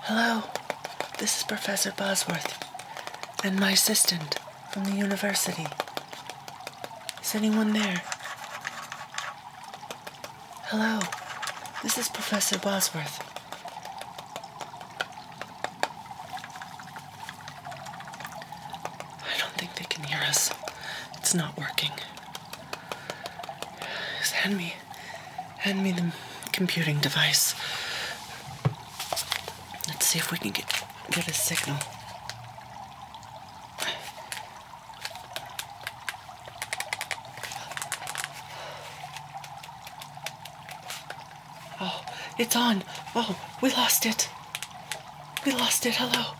Hello, this is Professor Bosworth and my assistant from the university. Is anyone there? Hello, this is Professor Bosworth. I don't think they can hear us. It's not working. Just hand me the computing device. Let's see if we can get a signal. Oh, it's on. Oh, we lost it. Hello.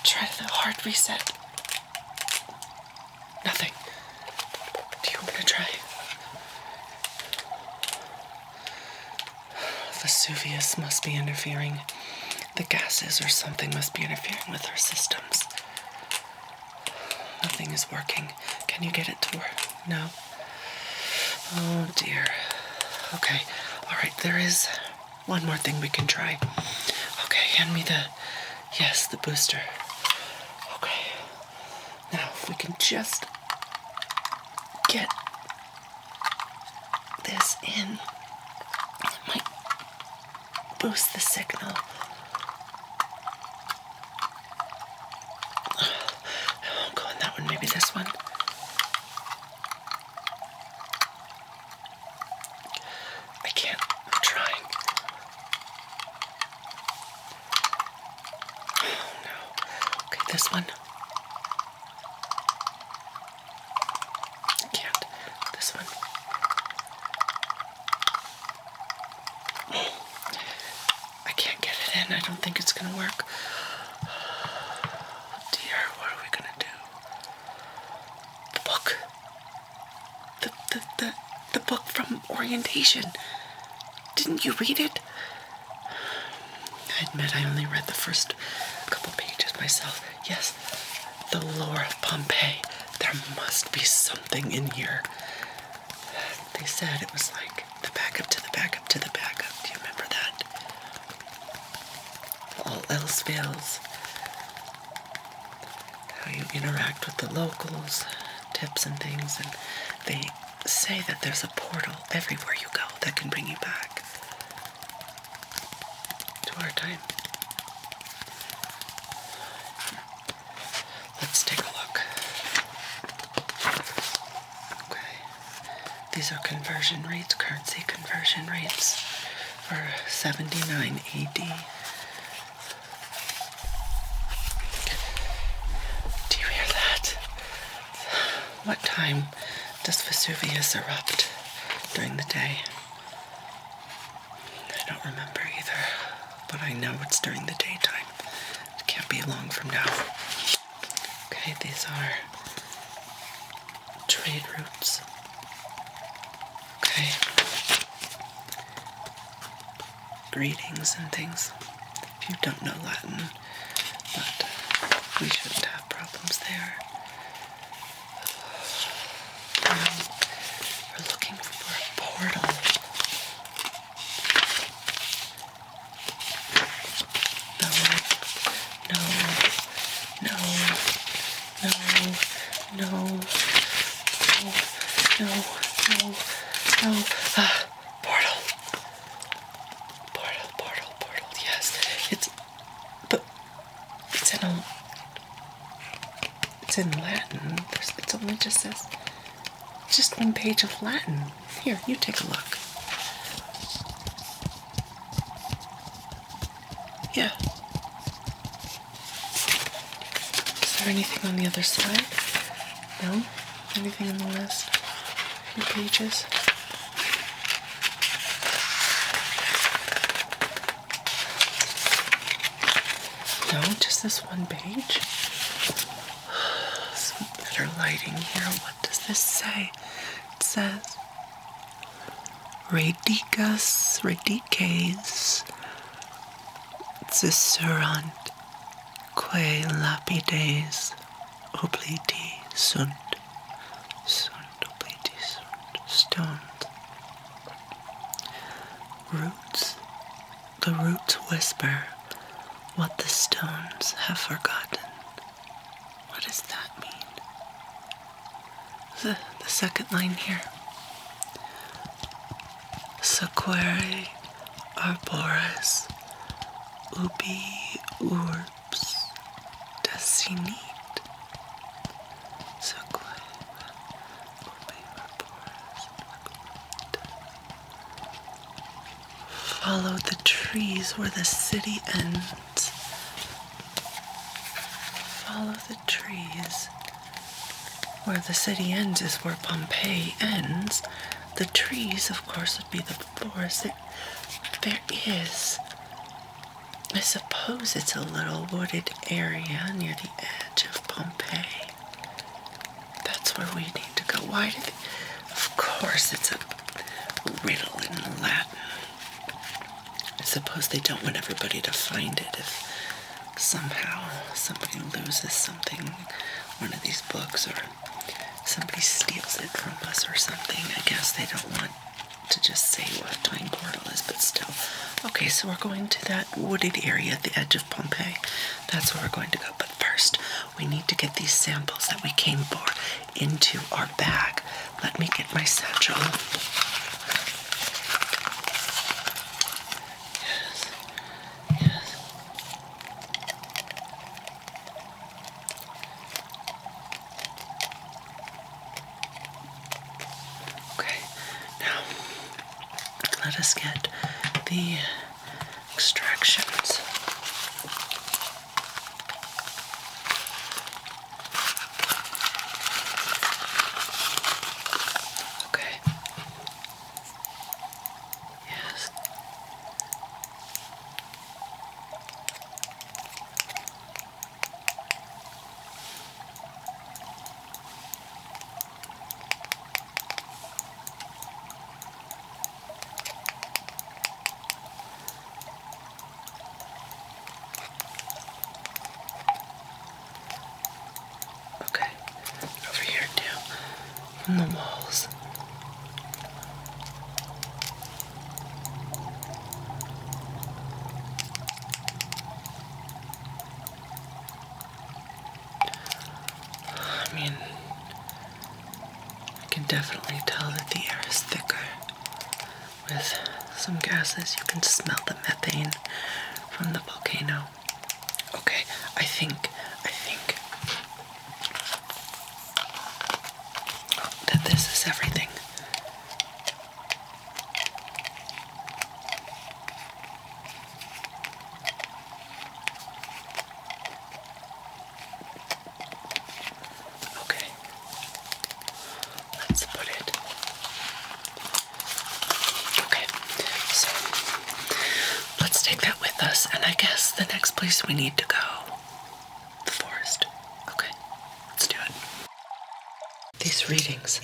Try the hard reset. Nothing. Do you want to try? Vesuvius must be interfering. The gases or something must be interfering with our systems. Nothing is working. Can you get it to work? No? Oh dear. Okay. Alright, there is one more thing we can try. Okay, hand me the booster. Okay. Now, if we can just get this in, it might boost the signal. I'll go on that one, maybe this one. I can't. I'm trying. Oh no. Okay, this one. I can't. This one. I can't get it in. I don't think it's gonna work. Oh dear, what are we gonna do? The book. The book from orientation. Didn't you read it? I admit I only read the first couple pages myself. Yes, the lore of Pompeii. There must be something in here. They said it was like the backup to the backup to the backup. Do you remember that? All else fails. How you interact with the locals, tips and things, and they say that there's a portal everywhere you go that can bring you back to our time. Let's take a look. Okay. These are conversion rates, currency conversion rates for 79 AD. Do you hear that? What time does Vesuvius erupt during the day? I don't remember either, but I know it's during the daytime. It can't be long from now. Okay, these are trade routes. Okay. Greetings and things. If you don't know Latin, but we shouldn't have problems there. We're looking for a portal. Portal. Yes, it's in Latin. It's only just one page of Latin. Here, you take a look. Yeah. Is there anything on the other side? No? Anything in the last few pages? No, just this one page. Some better lighting here. What does this say? It says, Redices, Cicerant, que lapides obliti sunt obliti sunt. stones. Roots. The roots whisper what the stones have forgotten. What does that mean? The second line here. Sequere arboris ubi urbs desinit. Follow the trees where the city ends. Follow the trees. Where the city ends is where Pompeii ends. The trees, of course, would be the forest. There is, I suppose it's a little wooded area near the edge of Pompeii. That's where we need to go. Why did it? Of course, it's a riddle in Latin. I suppose they don't want everybody to find it if somehow somebody loses something, one of these books, or somebody steals it from us or something. I guess they don't want to just say what a time portal is, but still. Okay, so we're going to that wooded area at the edge of Pompeii. That's where we're going to go. But first, we need to get these samples that we came for into our bag. Let me get my satchel. Let us get the extractions. Okay. Yes. On the walls. I mean, I can definitely tell that the air is thicker with some gases. You can smell the methane from the volcano. Okay, I think that this is everything. Okay, let's put it. Okay, so let's take that with us, and I guess the next place we need to go, the forest. Okay, let's do it. These readings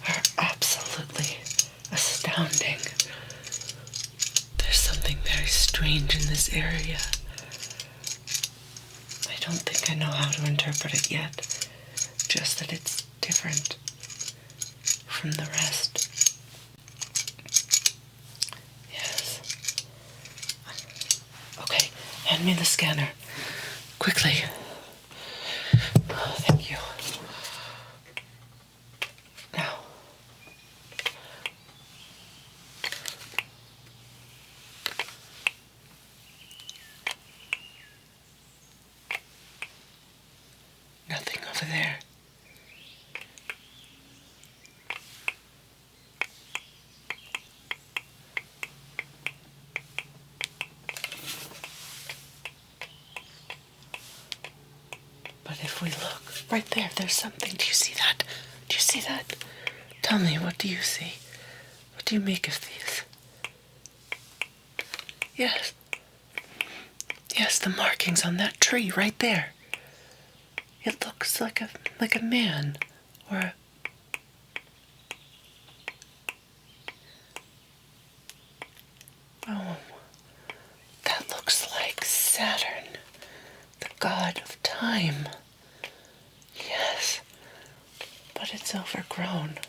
are absolutely astounding. There's something very strange in this area. I don't think I know how to interpret it yet, just that it's different from the rest. Yes. Okay, hand me the scanner. Quickly. Oh, thank you. Now. Nothing over there. But if we look, right there, there's something. Do you see that? Do you see that? Tell me, what do you see? What do you make of these? Yes. Yes, the markings on that tree right there. It looks like a man or a... Oh, that looks like Saturn, the god of time. Yes, but it's overgrown.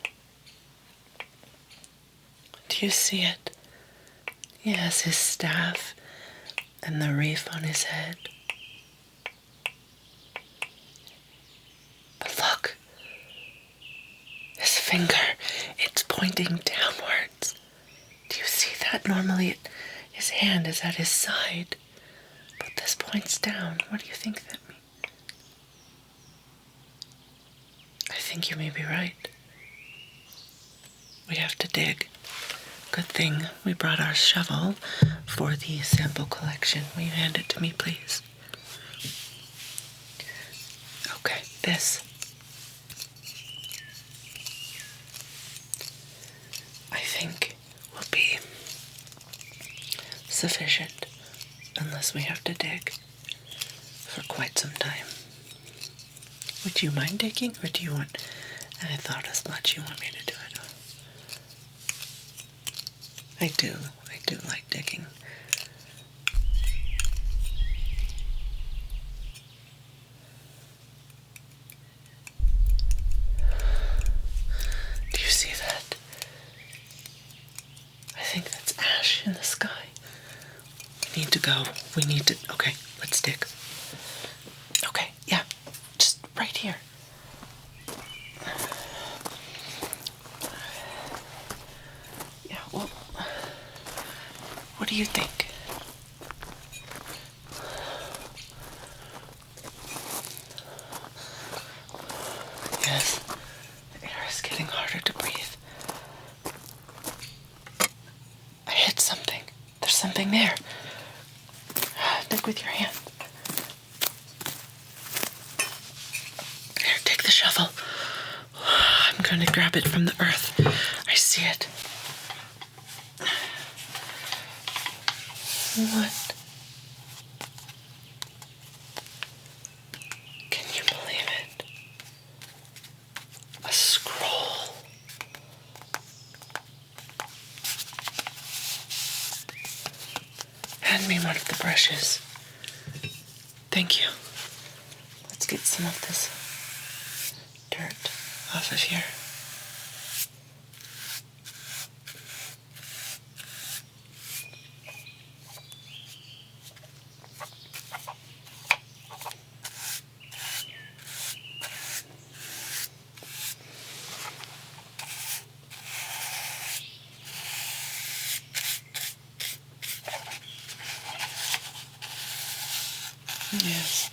Do you see it? Yes, his staff and the wreath on his head. But look, his finger, it's pointing downwards. Do you see that? Normally his hand is at his side, but this points down. What do you think that means? I think you may be right. We have to dig. Good thing we brought our shovel for the sample collection. Will you hand it to me, please? Okay, this. I think will be sufficient, unless we have to dig for quite some time. Would you mind digging, or do you want... I thought as much. You want me to do it? I do like digging. Do you see that? I think that's ash in the sky. We need to go. Okay, let's dig. Okay, yeah, just right here. Yeah, well, what do you think? Yes, the air is getting harder to breathe. I hit something. There's something there. Dig with your hand. Here, take the shovel. I'm going to grab it from the earth. I see it. What? Can you believe it? A scroll. Hand me one of the brushes. Thank you. Let's get some of this dirt off of here. Yes.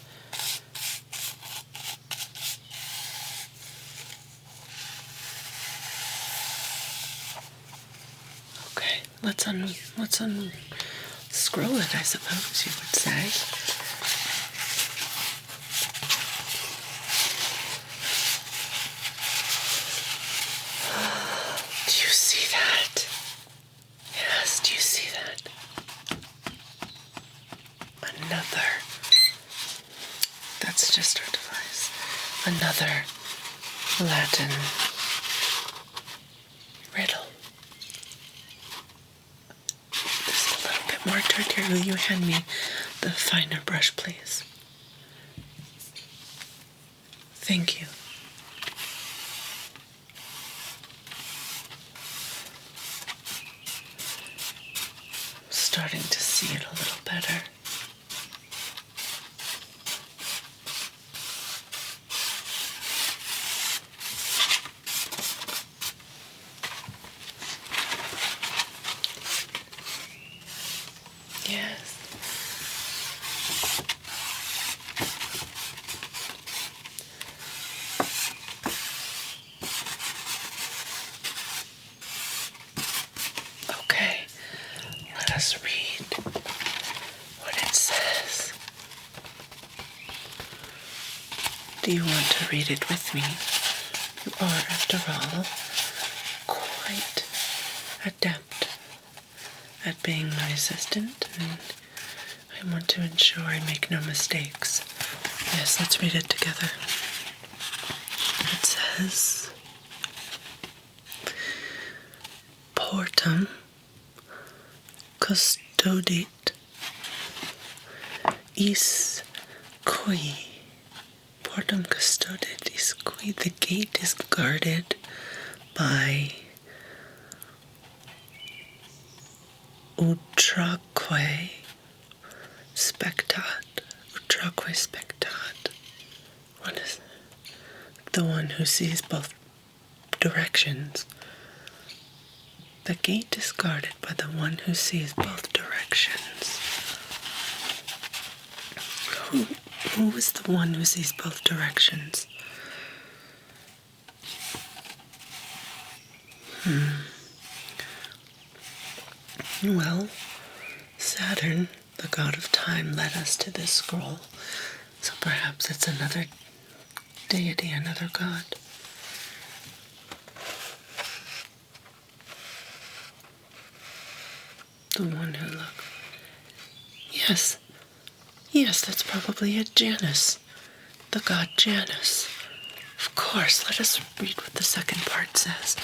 Okay, let's unscroll it, I suppose you would say. Do you see that? Yes, do you see that? Another. That's just our device. Another Latin riddle. There's a little bit more dirt here. Will you hand me the finer brush, please? Thank you. I'm starting to see it a little better. Yes. Okay, let us read what it says. Do you want to read it with me? You are, after all, quite adept at being my assistant, and I want to ensure I make no mistakes. Yes, let's read it together. It says, Portum custodit is qui. Portum custodit is qui. The gate is guarded by utraque spectat. Utraque spectat. What is it? The one who sees both directions. The gate is guarded by the one who sees both directions. Who is the one who sees both directions? Well, Saturn, the god of time, led us to this scroll. So perhaps it's another deity, another god. The one who looked. Yes, that's probably it, Janus. The god Janus. Of course, let us read what the second part says.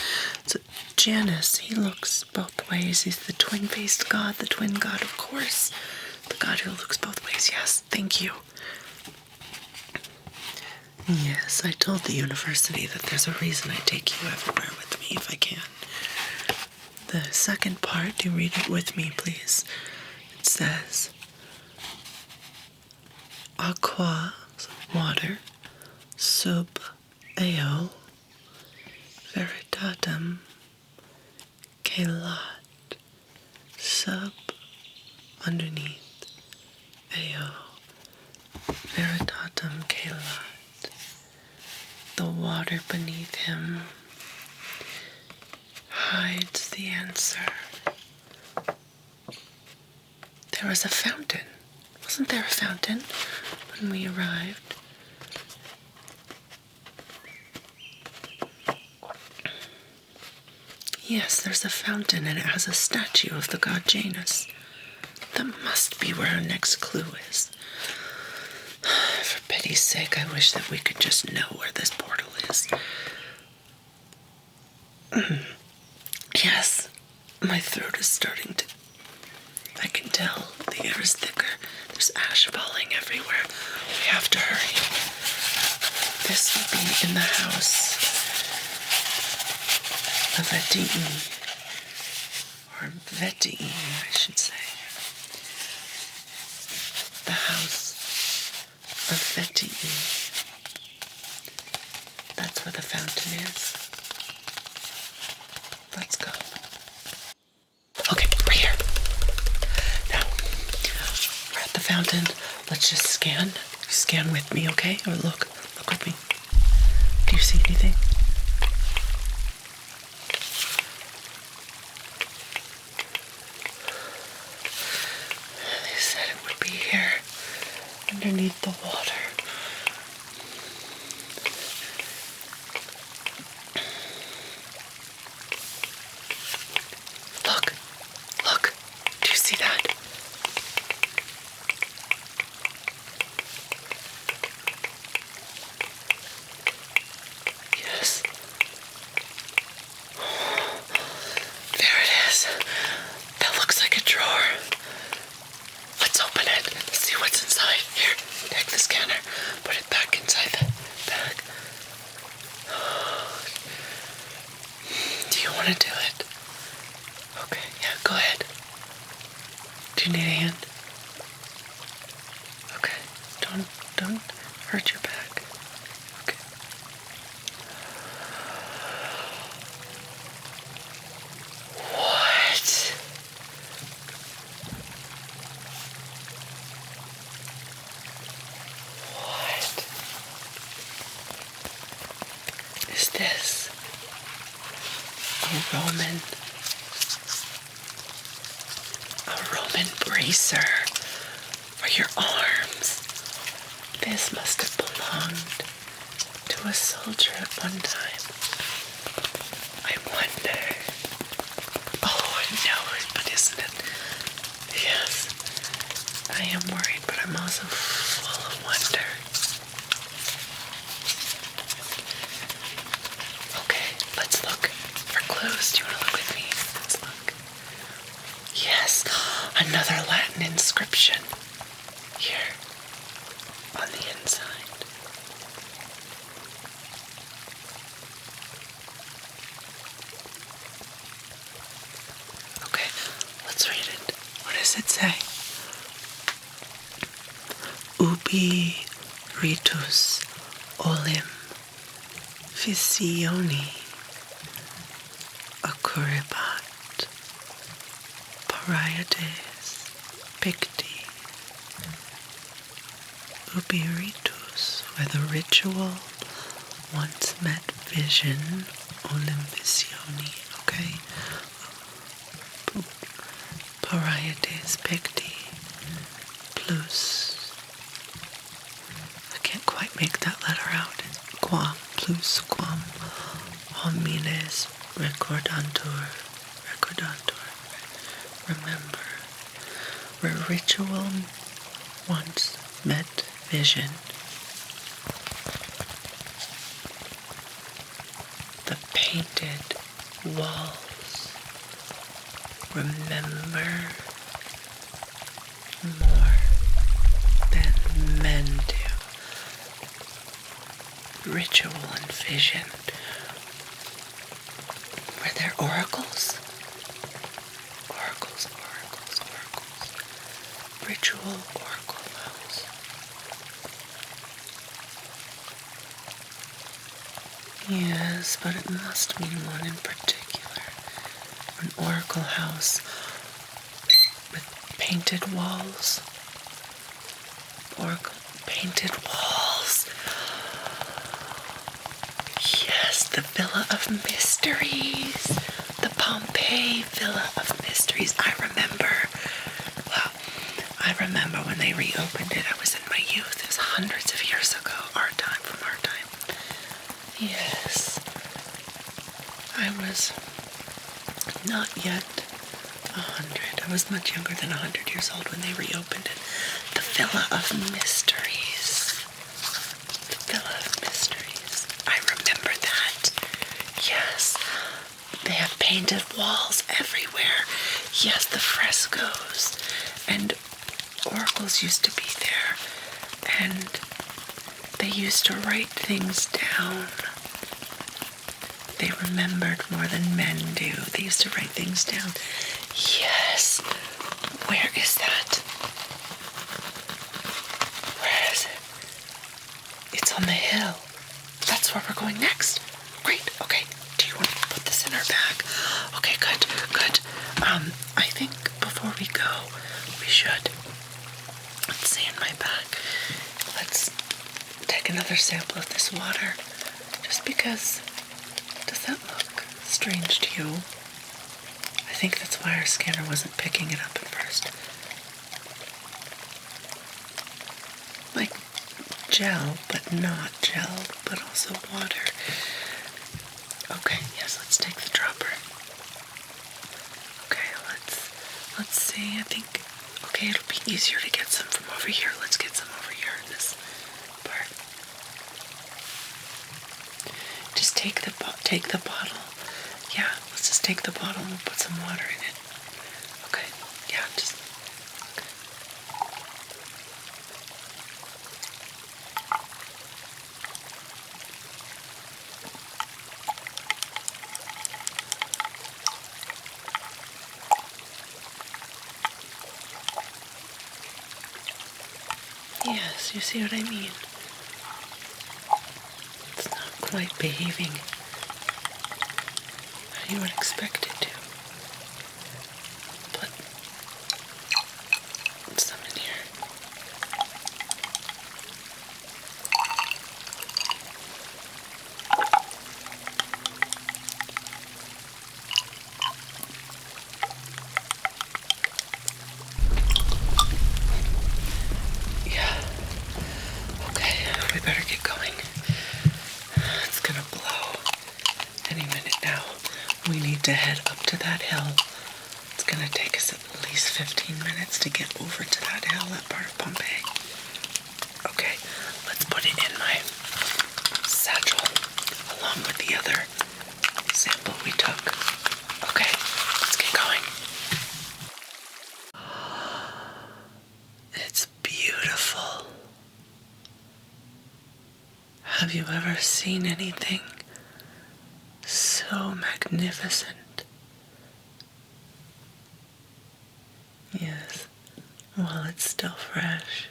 So Janus, he looks both ways. He's the twin-faced god, the twin god, of course. The god who looks both ways, yes, thank you. Yes, I told the university that there's a reason I take you everywhere with me if I can. The second part, you read it with me, please. It says, aqua, water, sub eo, veritatem, celat, sub, underneath, eo, veritatem celat. The water beneath him hides the answer. There was a fountain. Wasn't there a fountain when we arrived? Yes, there's a fountain and it has a statue of the god Janus. That must be where our next clue is. For pity's sake, I wish that we could just know where this portal is. Yes, my throat is starting to... I can tell the air is thicker. There's ash falling everywhere. We have to hurry. This will be in the house of Vetii, or Vetii, I should say. The house of Vetii. That's where the fountain is. Let's go. Okay, we're here. Now, we're at the fountain. Let's just scan. You scan with me, okay? Or look with me. Do you see anything? They said it would be here, underneath the water. Look. Do you see that? Yes. There it is. That looks like a drawer. Let's open it. Let's see what's inside. Here, take the scanner. Put it back inside the bag. Do you want to do it? Okay, yeah, go ahead. Do you need a hand? Okay, don't hurt your back. Okay. What? What is this? A Roman bracer for your arms. This must have belonged to a soldier at one time. I wonder. Oh, I know it, but isn't it? Yes. I am worried, but I'm also full of wonder. Okay, let's look for clues. Do you want to look with me? Let's look. Yes, another Latin inscription here on the inside. Okay, let's read it. say? Ubi ritus olim visioni occurribat parietes picti. Ubi ritus, where the ritual once met vision olim visioni, okay? Parietes picti plus, I can't quite make that letter out. Quam plus quam homines recordantur, remember, where ritual once met vision. The painted walls remember more than men do. Ritual and vision. Were there oracles? Oracles. Ritual oracle house. Yes, but it must mean one in particular. An oracle house with painted walls. Oracle painted walls. Yes, the Villa of Mysteries. The Pompeii Villa of Mysteries. I remember. Well, I remember when they reopened it. I was in my youth. It was hundreds of years ago. From our time. Yes. I was not yet 100. I was much younger than 100 years old when they reopened it. The Villa of Mysteries. The Villa of Mysteries. I remember that. Yes. They have painted walls everywhere. Yes, the frescoes. And oracles used to be there. And they used to write things down. They remembered more than men do. They used to write things down. Yes. Where is that? Where is it? It's on the hill. That's where we're going next. Great. Okay. Do you want to put this in our bag? Okay, good. I think before we go, we should. Let's see in my bag. Let's take another sample of this water. Just because. Does that look strange to you? I think that's why our scanner wasn't picking it up at first. Like gel, but not gel, but also water. Okay, yes, let's take the dropper. Okay, let's see, I think, okay, it'll be easier to get some from over here. Let's get some over here in this part. Just take the bottle. Yeah, let's just take the bottle and put some water in it. Okay, yeah, just, okay. Yes, you see what I mean? It's not quite behaving how you would expect it to. Put some in here. Yeah. Okay, we better get going. It's gonna blow any minute now. We need to head up to that hill. It's gonna take us at least 15 minutes to get over to that hill, that part of Pompeii. Okay, let's put it in my satchel along with the other sample we took. Okay, let's get going. It's beautiful. Have you ever seen anything so magnificent? Yes, while it's still fresh.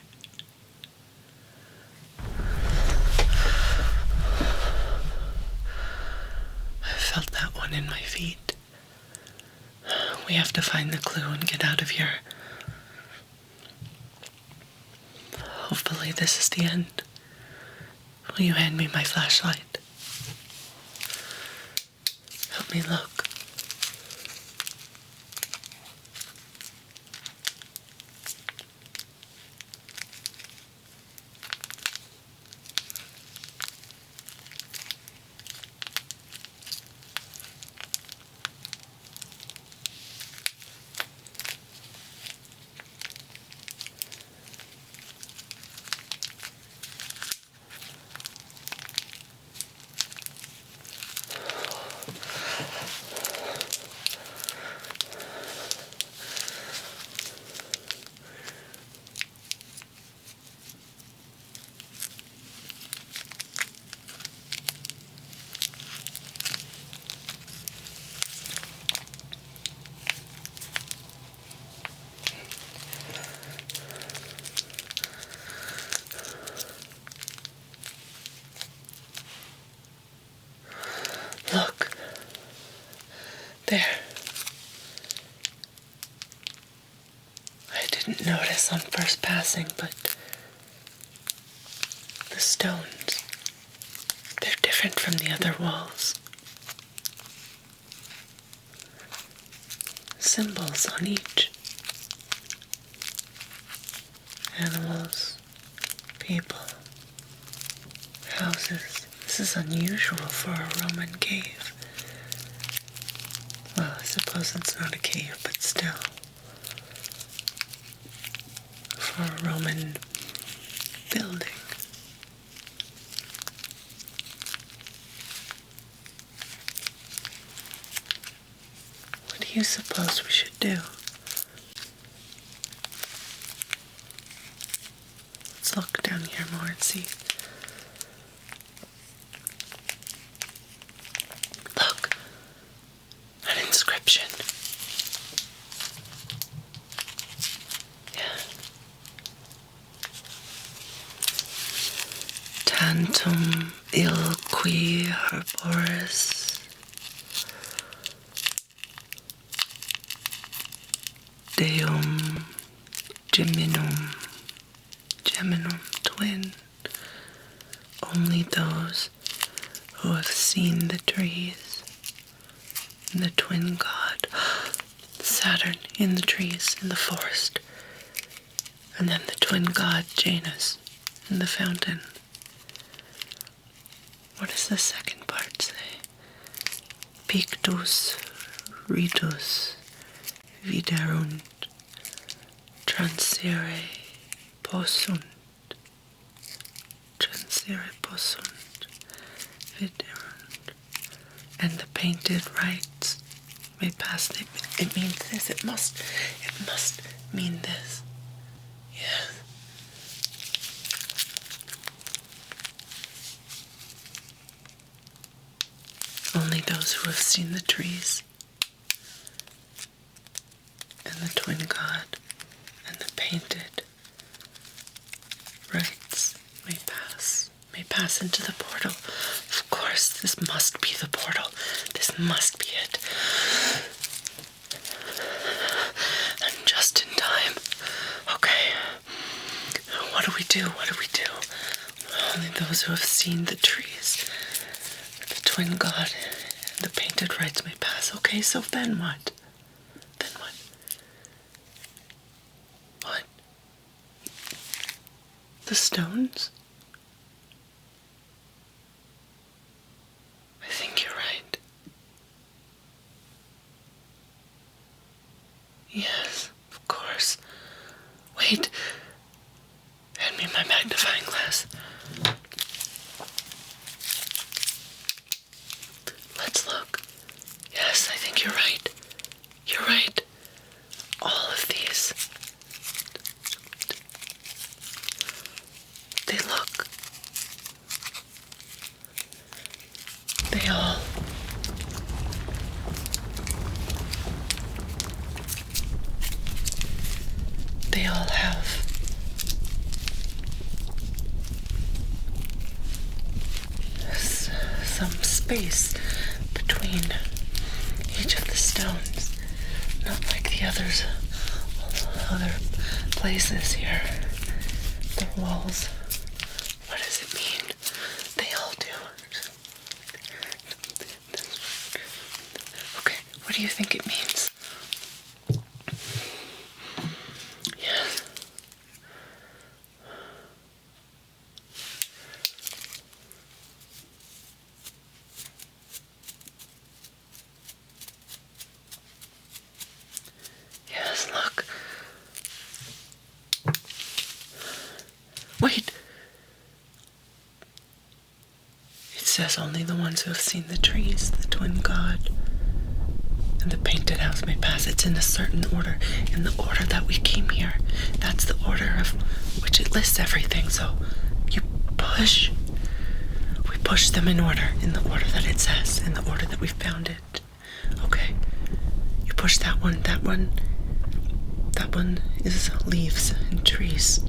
I felt that one in my feet. We have to find the clue and get out of here. Hopefully this is the end. Will you hand me my flashlight? Help me look. Look. There. I didn't notice on first passing, but the stones, they're different from the other walls. Symbols on each. Animals, people, houses. This is unusual for a Roman cave. Well, I suppose it's not a cave, but still. For a Roman building. What do you suppose we should do? Let's look down here more and see. Look, an inscription. Yeah. Tantum ilqui herboris Deum Geminum, twin. Only those who have seen the trees and the twin god, Saturn in the trees in the forest, and then the twin god Janus in the fountain. What does the second part say? Pictus, ritus, viderunt, transire possunt, viderunt, and the painted rites may pass. It means this. It must mean this. Yes. Only those who have seen the trees and the twin god and the painted rites may pass into the portal. Of course, this must be the portal. This must be it. I'm just in time. Okay. What do we do? Only those who have seen the trees, the twin god, and the painted rites may pass. Okay, so then what? What? The stones? I think you're right. Yes, of course. Wait. Hand me my magnifying glass. Let's look. Yes, I think you're right. You're right. All of these. They look. They all. they all have some space between each of the stones, not like the other places here. The walls. What does it mean? They all do. Okay, what do you think it means? Yes. Yes, look. Wait. It says only the ones who have seen the trees, the twin god, and the painted house may pass. It's in a certain order, in the order that we came here. That's the order of which it lists everything. So you push. We push them in order that it says, in the order that we found it. Okay. You push that one. That one is leaves and trees.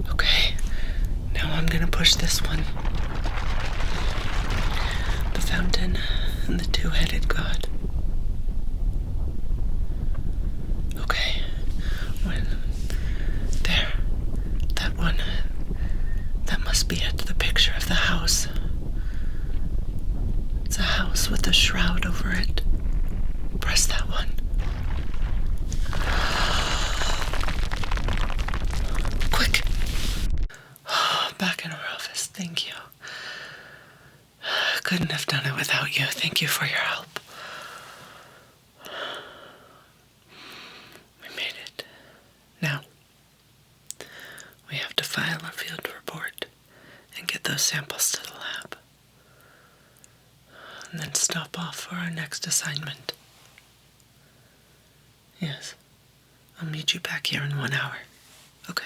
Okay. Now I'm gonna push this one. The fountain and the two-headed god. Okay. There. That one. That must be it. The picture of the house. It's a house with a shroud over it. Press that one. Quick. Back in our office. Thank you. Couldn't have done it without you. Thank you for your help. We made it. Now, we have to file a field report and get those samples to the lab. And then stop off for our next assignment. Yes. I'll meet you back here in 1 hour. Okay.